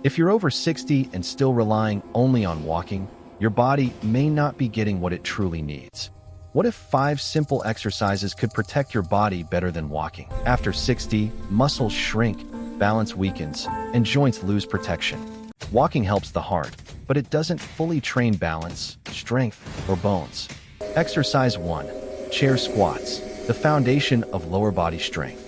If you're over 60 and still relying only on walking, your body may not be getting what it truly needs. What if 5 simple exercises could protect your body better than walking? After 60, muscles shrink, balance weakens, and joints lose protection. Walking helps the heart, but it doesn't fully train balance, strength, or bones. Exercise 1. Chair squats, the foundation of lower body strength.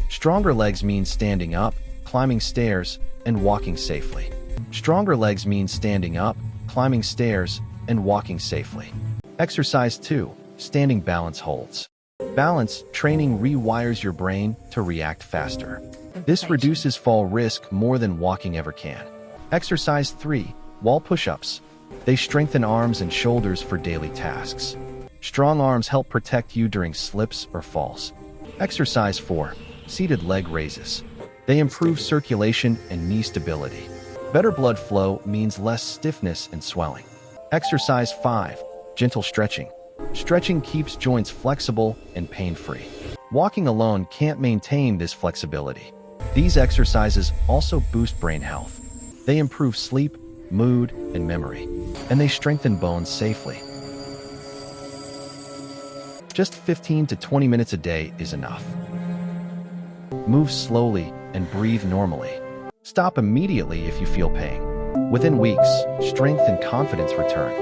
Stronger legs mean standing up, climbing stairs, and walking safely. Stronger legs mean standing up, climbing stairs, and walking safely. Exercise 2. Standing balance holds. Balance training rewires your brain to react faster. This reduces fall risk more than walking ever can. Exercise 3. Wall push-ups. They strengthen arms and shoulders for daily tasks. Strong arms help protect you during slips or falls. Exercise 4. Seated leg raises. They improve circulation and knee stability. Better blood flow means less stiffness and swelling. Exercise 5. Gentle stretching. Stretching keeps joints flexible and pain-free. Walking alone can't maintain this flexibility. These exercises also boost brain health. They improve sleep, mood, and memory, and they strengthen bones safely. Just 15 to 20 minutes a day is enough. Move slowly and breathe normally. Stop immediately if you feel pain. Within weeks, strength and confidence return.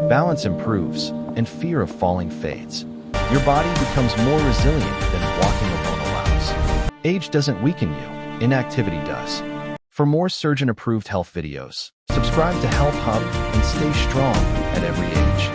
Balance improves, and fear of falling fades. Your body becomes more resilient than walking alone allows. Age doesn't weaken you, inactivity does. For more surgeon-approved health videos, subscribe to Health Hub and stay strong at every age.